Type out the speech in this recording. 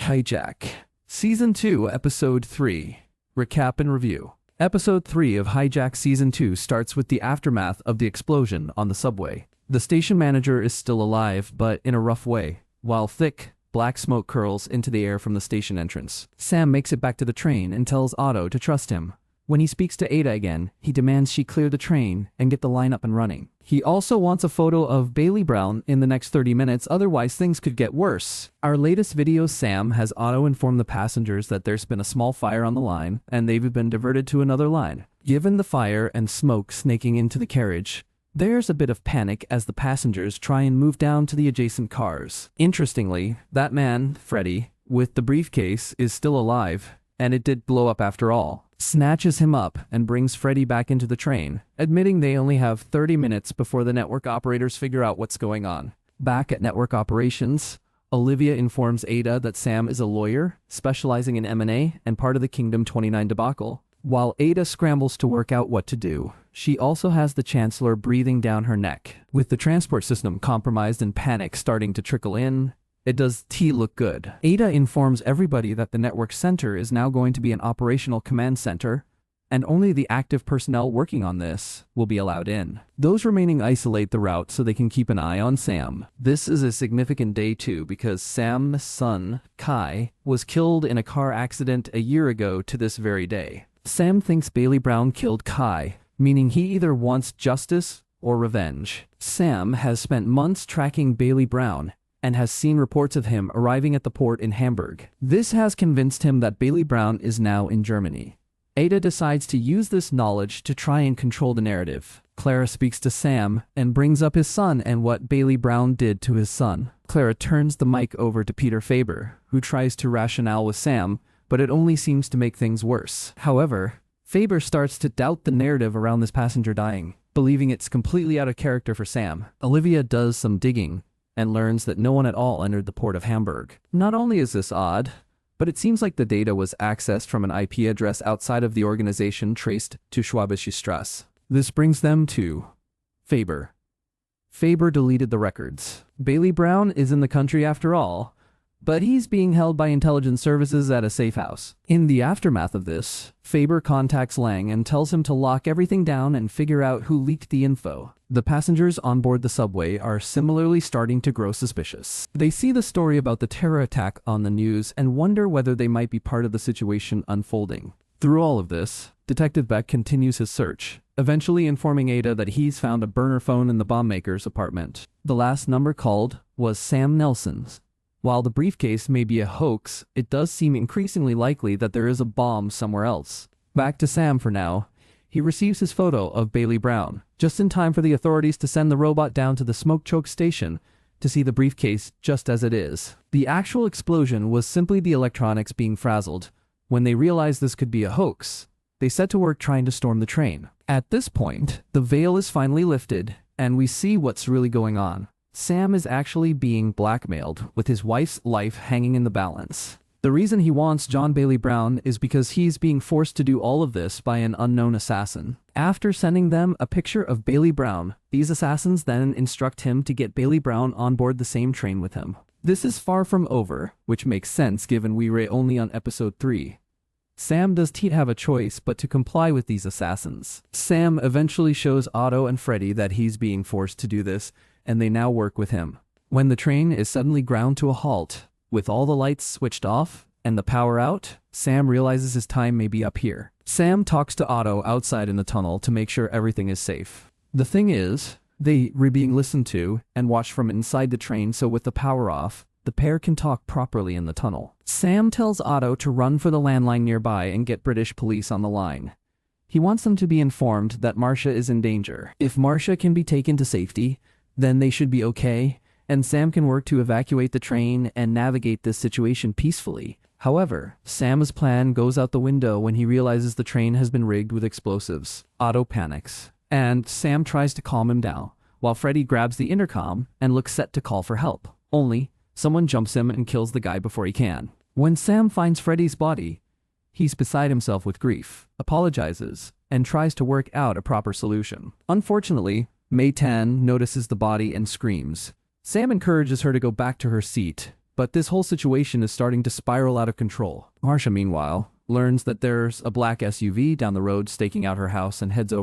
Hijack. Season 2, Episode 3. Recap and review. Episode 3 of Hijack Season 2 starts with the aftermath of the explosion on the subway. The station manager is still alive, but in a rough way, while thick, black smoke curls into the air from the station entrance. Sam makes it back to the train and tells Otto to trust him. When he speaks to Ada again, he demands she clear the train and get the line up and running. He also wants a photo of Bailey Brown in the next 30 minutes, otherwise things could get worse. Our latest video, Sam has Otto inform the passengers that there's been a small fire on the line, and they've been diverted to another line. Given the fire and smoke snaking into the carriage, there's a bit of panic as the passengers try and move down to the adjacent cars. Interestingly, that man, Freddy, with the briefcase, is still alive, and it did blow up after all. Snatches him up and brings Freddy back into the train, admitting they only have 30 minutes before the network operators figure out what's going on. Back at network operations, Olivia informs Ada that Sam is a lawyer, specializing in M&A and part of the Kingdom 29 debacle. While Ada scrambles to work out what to do, she also has the Chancellor breathing down her neck. With the transport system compromised and panic starting to trickle in, it does look good. Ada informs everybody that the network center is now going to be an operational command center, and only the active personnel working on this will be allowed in. Those remaining isolate the route so they can keep an eye on Sam. This is a significant day too, because Sam's son, Kai, was killed in a car accident a year ago to this very day. Sam thinks Bailey Brown killed Kai, meaning he either wants justice or revenge. Sam has spent months tracking Bailey Brown, and has seen reports of him arriving at the port in Hamburg. This has convinced him that Bailey Brown is now in Germany. Ada decides to use this knowledge to try and control the narrative. Clara speaks to Sam and brings up his son and what Bailey Brown did to his son. Clara turns the mic over to Peter Faber, who tries to rationale with Sam, but it only seems to make things worse. However, Faber starts to doubt the narrative around this passenger dying, believing it's completely out of character for Sam. Olivia does some digging and learns that no one at all entered the port of Hamburg. Not only is this odd, but it seems like the data was accessed from an IP address outside of the organization traced to Schwäbische Straße. This brings them to Faber. Faber deleted the records. Bailey Brown is in the country after all, but he's being held by intelligence services at a safe house. In the aftermath of this, Faber contacts Lang and tells him to lock everything down and figure out who leaked the info. The passengers on board the subway are similarly starting to grow suspicious. They see the story about the terror attack on the news and wonder whether they might be part of the situation unfolding. Through all of this, Detective Beck continues his search, eventually informing Ada that he's found a burner phone in the bomb maker's apartment. The last number called was Sam Nelson's. While the briefcase may be a hoax, it does seem increasingly likely that there is a bomb somewhere else. Back to Sam for now. He receives his photo of Bailey Brown, just in time for the authorities to send the robot down to the smoke-choked station to see the briefcase just as it is. The actual explosion was simply the electronics being frazzled. When they realized this could be a hoax, they set to work trying to storm the train. At this point, the veil is finally lifted, and we see what's really going on. Sam is actually being blackmailed, with his wife's life hanging in the balance. The reason he wants John Bailey Brown is because he's being forced to do all of this by an unknown assassin. After sending them a picture of Bailey Brown, these assassins then instruct him to get Bailey Brown on board the same train with him. This is far from over, which makes sense given we're only on episode 3. Sam does not have a choice but to comply with these assassins. Sam eventually shows Otto and Freddy that he's being forced to do this, and they now work with him. When the train is suddenly ground to a halt, with all the lights switched off and the power out, Sam realizes his time may be up here. Sam talks to Otto outside in the tunnel to make sure everything is safe. The thing is, they are being listened to and watched from inside the train, so with the power off, the pair can talk properly in the tunnel. Sam tells Otto to run for the landline nearby and get British police on the line. He wants them to be informed that Marcia is in danger. If Marcia can be taken to safety, then they should be okay, and Sam can work to evacuate the train and navigate this situation peacefully. However, Sam's plan goes out the window when he realizes the train has been rigged with explosives. Otto panics, and Sam tries to calm him down, while Freddy grabs the intercom and looks set to call for help. Only, someone jumps him and kills the guy before he can. When Sam finds Freddy's body, he's beside himself with grief, apologizes, and tries to work out a proper solution. Unfortunately, May Tan notices the body and screams. Sam encourages her to go back to her seat, But this whole situation is starting to spiral out of control. Marsha, meanwhile, learns that there's a black SUV down the road staking out her house and heads over